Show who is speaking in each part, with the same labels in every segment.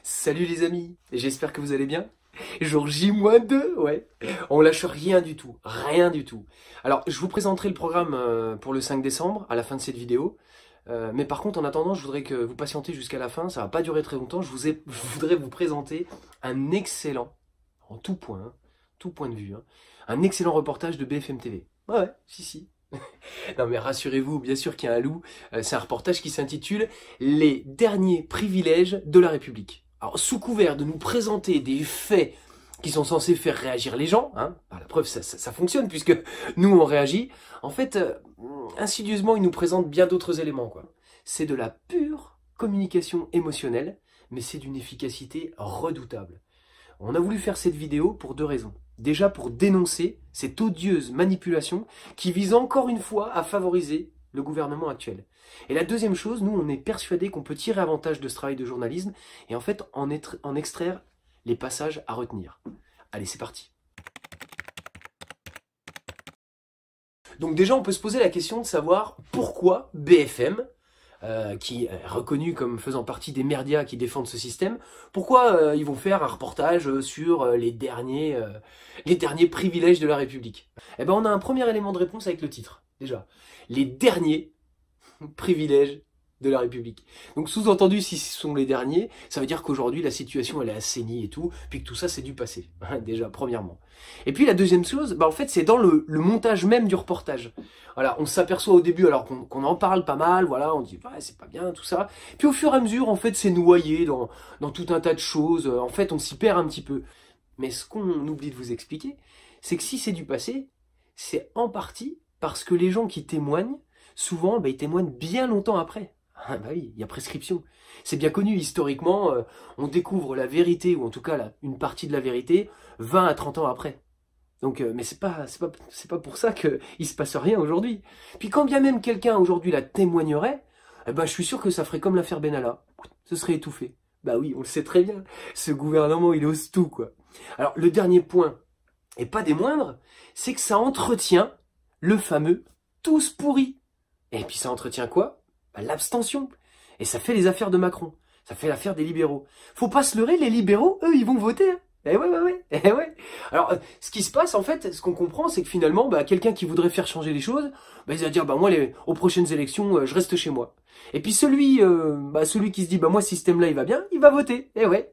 Speaker 1: Salut les amis, j'espère que vous allez bien. Jour J-2, ouais. On lâche rien du tout, rien du tout. Alors, je vous présenterai le programme pour le 5 décembre, à la fin de cette vidéo. Mais par contre, en attendant, je voudrais que vous patientez jusqu'à la fin, ça va pas durer très longtemps. Je voudrais vous présenter un excellent, en tout point, hein, tout point de vue, hein, un excellent reportage de BFM TV. Ouais, si. Non mais rassurez-vous, bien sûr qu'il y a un loup. C'est un reportage qui s'intitule « Les derniers privilèges de la République ». Alors, sous couvert de nous présenter des faits qui sont censés faire réagir les gens, hein, la preuve, ça fonctionne puisque nous, on réagit. En fait, insidieusement, il nous présente bien d'autres éléments, quoi. C'est de la pure communication émotionnelle, mais c'est d'une efficacité redoutable. On a voulu faire cette vidéo pour deux raisons. Déjà pour dénoncer cette odieuse manipulation qui vise encore une fois à favoriser le gouvernement actuel. Et la deuxième chose, nous on est persuadés qu'on peut tirer avantage de ce travail de journalisme et en fait en extraire les passages à retenir. Allez, c'est parti. Donc déjà on peut se poser la question de savoir pourquoi BFM, qui est reconnu comme faisant partie des merdias qui défendent ce système, pourquoi ils vont faire un reportage sur les derniers privilèges de la République. Eh ben on a un premier élément de réponse avec le titre, déjà. Les derniers privilèges de la République. Donc sous-entendu, si ce sont les derniers, ça veut dire qu'aujourd'hui la situation elle est assainie et tout, puis que tout ça c'est du passé, déjà premièrement. Et puis la deuxième chose, en fait c'est dans le montage même du reportage. Voilà, on s'aperçoit au début alors qu'on en parle pas mal, voilà, on dit ouais, c'est pas bien tout ça. Puis au fur et à mesure, en fait c'est noyé dans tout un tas de choses, en fait on s'y perd un petit peu. Mais ce qu'on oublie de vous expliquer, c'est que si c'est du passé, c'est en partie parce que les gens qui témoignent, souvent ils témoignent bien longtemps après. Ah bah oui, il y a prescription. C'est bien connu, historiquement, on découvre la vérité, ou en tout cas une partie de la vérité, 20 à 30 ans après. Donc, mais c'est pas pour ça qu'il se passe rien aujourd'hui. Puis quand bien même quelqu'un aujourd'hui la témoignerait, je suis sûr que ça ferait comme l'affaire Benalla. Ce serait étouffé. Bah oui, on le sait très bien. Ce gouvernement, il ose tout, quoi. Alors, le dernier point, et pas des moindres, c'est que ça entretient le fameux « tous pourris ». Et puis ça entretient quoi ? L'abstention. Et ça fait les affaires de Macron. Ça fait l'affaire des libéraux. Faut pas se leurrer, les libéraux, eux, ils vont voter. Hein. Eh ouais. Alors, ce qui se passe, en fait, ce qu'on comprend, c'est que finalement, quelqu'un qui voudrait faire changer les choses, il va dire, moi, aux prochaines élections, je reste chez moi. Et puis celui qui se dit, moi, ce système-là, il va bien, il va voter. Eh ouais.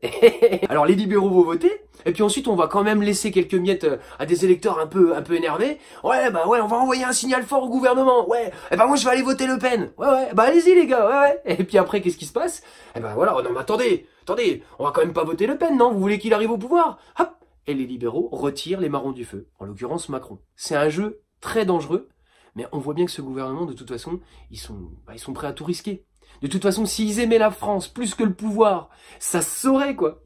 Speaker 1: Alors, les libéraux vont voter. Et puis ensuite, on va quand même laisser quelques miettes à des électeurs un peu énervés. Ouais, on va envoyer un signal fort au gouvernement. Ouais, moi, je vais aller voter Le Pen. Ouais, allez-y, les gars. Ouais. Et puis après, qu'est-ce qui se passe? Voilà, non, mais attendez, on va quand même pas voter Le Pen, non? Vous voulez qu'il arrive au pouvoir? Hop! Et les libéraux retirent les marrons du feu, en l'occurrence Macron. C'est un jeu très dangereux, mais on voit bien que ce gouvernement, de toute façon, ils sont prêts à tout risquer. De toute façon, s'ils aimaient la France plus que le pouvoir, ça se saurait, quoi.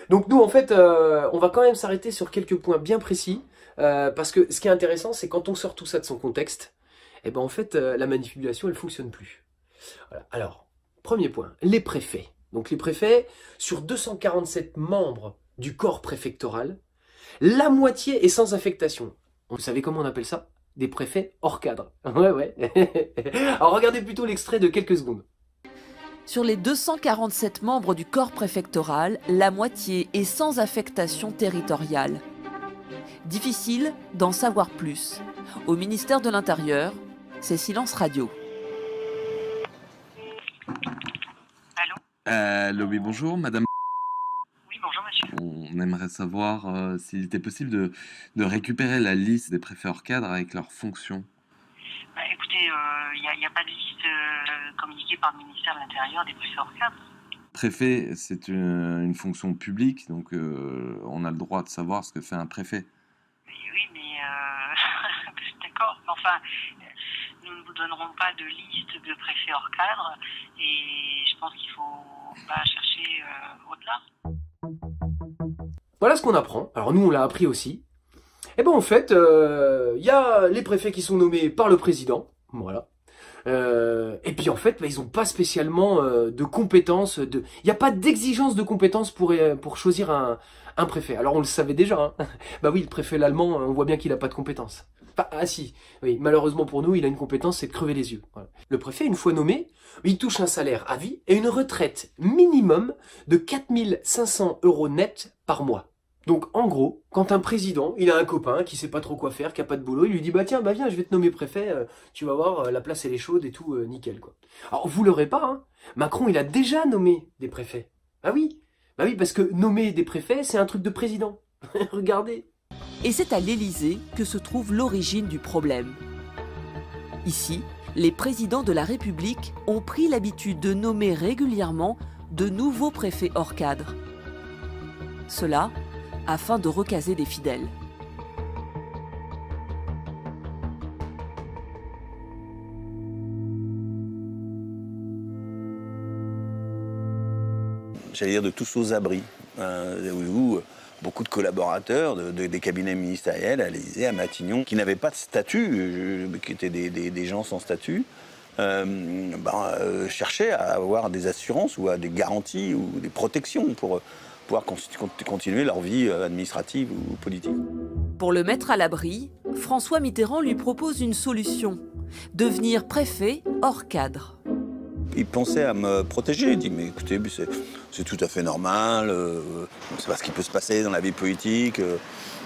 Speaker 1: Donc nous, en fait, on va quand même s'arrêter sur quelques points bien précis, parce que ce qui est intéressant, c'est quand on sort tout ça de son contexte, en fait, la manipulation, elle fonctionne plus. Voilà. Alors, premier point, les préfets. Donc les préfets, sur 247 membres du corps préfectoral, la moitié est sans affectation. Vous savez comment on appelle ça? Des préfets hors cadre. Ouais. Alors regardez plutôt l'extrait de quelques secondes.
Speaker 2: Sur les 247 membres du corps préfectoral, la moitié est sans affectation territoriale. Difficile d'en savoir plus. Au ministère de l'Intérieur, c'est silence radio.
Speaker 3: Allô, oui, bonjour, madame.
Speaker 4: Oui, bonjour, monsieur.
Speaker 3: On aimerait savoir s'il était possible de récupérer la liste des préfets hors cadre avec leurs fonctions.
Speaker 4: Écoutez, il n'y a pas de liste communiquée par le ministère de l'Intérieur des préfets hors cadre.
Speaker 3: Préfet, c'est une fonction publique, donc on a le droit de savoir ce que fait un préfet.
Speaker 4: Oui, mais d'accord. Enfin, nous ne vous donnerons pas de liste de préfets hors cadre et je pense qu'il faut chercher au-delà.
Speaker 1: Voilà ce qu'on apprend. Alors nous, on l'a appris aussi. En fait, y a les préfets qui sont nommés par le président. Voilà. Et puis en fait, ils n'ont pas spécialement de compétences. Il n'y a pas d'exigence de compétences pour choisir un préfet. Alors on le savait déjà. Hein. Oui, le préfet l'allemand, on voit bien qu'il n'a pas de compétences. Ah si, oui, malheureusement pour nous, il a une compétence, c'est de crever les yeux. Voilà. Le préfet, une fois nommé, il touche un salaire à vie et une retraite minimum de 4 500 € net par mois. Donc en gros, quand un président, il a un copain qui sait pas trop quoi faire, qui a pas de boulot, il lui dit bah tiens, bah viens, je vais te nommer préfet, tu vas voir, la place elle est chaude et tout, nickel quoi. Alors vous l'aurez pas, hein. Macron il a déjà nommé des préfets. Bah oui, parce que nommer des préfets c'est un truc de président. Regardez.
Speaker 2: Et c'est à l'Élysée que se trouve l'origine du problème. Ici, les présidents de la République ont pris l'habitude de nommer régulièrement de nouveaux préfets hors cadre. Cela afin de recaser des fidèles.
Speaker 5: J'allais dire de tous aux abris, où beaucoup de collaborateurs des cabinets ministériels à l'Élysée, à Matignon, qui n'avaient pas de statut, qui étaient des gens sans statut, cherchaient à avoir des assurances ou à des garanties ou des protections pour pouvoir continuer leur vie administrative ou politique.
Speaker 2: Pour le mettre à l'abri, François Mitterrand lui propose une solution, devenir préfet hors cadre.
Speaker 5: Il pensait à me protéger. Il dit mais écoutez, c'est tout à fait normal. C'est pas ce qui peut se passer dans la vie politique.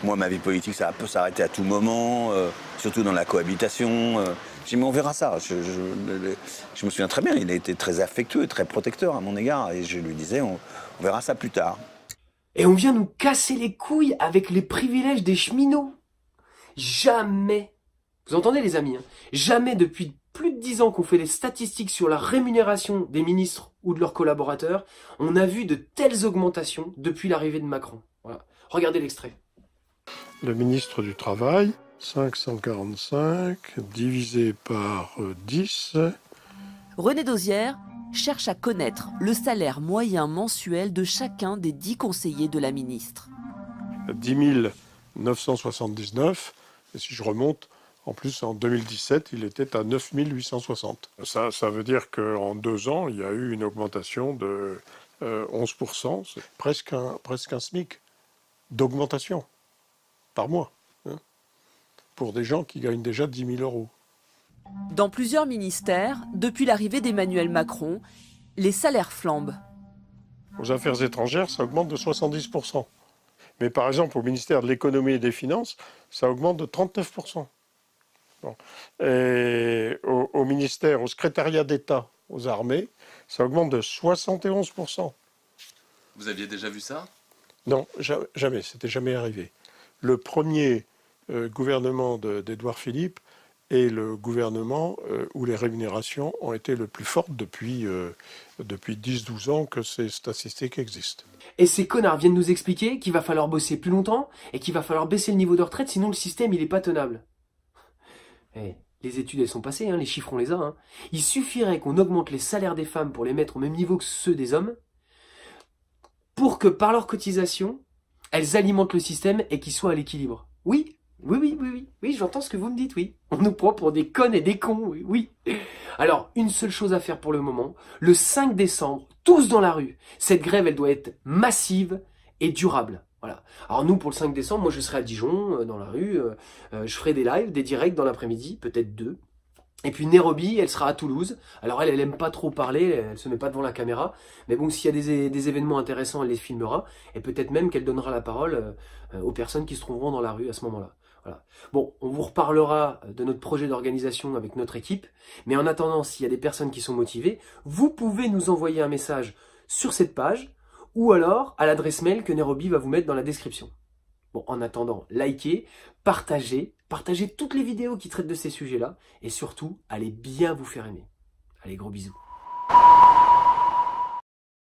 Speaker 5: Moi, ma vie politique, ça peut s'arrêter à tout moment, surtout dans la cohabitation. J'ai dit mais on verra ça. Je me souviens très bien. Il a été très affectueux, très protecteur à mon égard, et je lui disais on verra ça plus tard.
Speaker 1: Et on vient nous casser les couilles avec les privilèges des cheminots. Jamais, vous entendez les amis, hein, jamais depuis plus de 10 ans qu'on fait des statistiques sur la rémunération des ministres ou de leurs collaborateurs, on a vu de telles augmentations depuis l'arrivée de Macron. Voilà. Regardez l'extrait.
Speaker 6: Le ministre du Travail, 545 divisé par 10.
Speaker 2: René Dosière cherche à connaître le salaire moyen mensuel de chacun des 10 conseillers de la ministre.
Speaker 6: 10 979, et si je remonte, en plus en 2017, il était à 9 860. Ça veut dire qu'en 2 ans, il y a eu une augmentation de 11%, c'est presque un SMIC d'augmentation par mois, hein, pour des gens qui gagnent déjà 10 000 €.
Speaker 2: Dans plusieurs ministères, depuis l'arrivée d'Emmanuel Macron, les salaires flambent.
Speaker 6: Aux affaires étrangères, ça augmente de 70%. Mais par exemple, au ministère de l'économie et des finances, ça augmente de 39%. Bon. Et au ministère, au secrétariat d'État, aux armées, ça augmente de 71%.
Speaker 3: Vous aviez déjà vu ça?
Speaker 6: Non, jamais, c'était jamais arrivé. Le premier gouvernement d'Édouard Philippe est le gouvernement où les rémunérations ont été le plus fortes depuis 10-12 ans que ces statistiques existent.
Speaker 1: Et ces connards viennent nous expliquer qu'il va falloir bosser plus longtemps et qu'il va falloir baisser le niveau de retraite, sinon le système il est pas tenable. Eh, les études elles sont passées, hein, les chiffres on les a. Hein. Il suffirait qu'on augmente les salaires des femmes pour les mettre au même niveau que ceux des hommes, pour que par leur cotisation, elles alimentent le système et qu'il soit à l'équilibre. Oui, j'entends ce que vous me dites, oui. On nous prend pour des connes et des cons, oui. Alors, une seule chose à faire pour le moment, le 5 décembre, tous dans la rue. Cette grève, elle doit être massive et durable. Voilà. Alors nous, pour le 5 décembre, moi je serai à Dijon, dans la rue, je ferai des lives, des directs dans l'après-midi, peut-être 2. Et puis Nairobi, elle sera à Toulouse. Alors elle aime pas trop parler, elle se met pas devant la caméra. Mais bon, s'il y a des événements intéressants, elle les filmera. Et peut-être même qu'elle donnera la parole aux personnes qui se trouveront dans la rue à ce moment-là. Voilà. Bon, on vous reparlera de notre projet d'organisation avec notre équipe. Mais en attendant, s'il y a des personnes qui sont motivées, vous pouvez nous envoyer un message sur cette page ou alors à l'adresse mail que Nairobi va vous mettre dans la description. Bon, en attendant, likez, partagez toutes les vidéos qui traitent de ces sujets-là et surtout, allez bien vous faire aimer. Allez, gros bisous.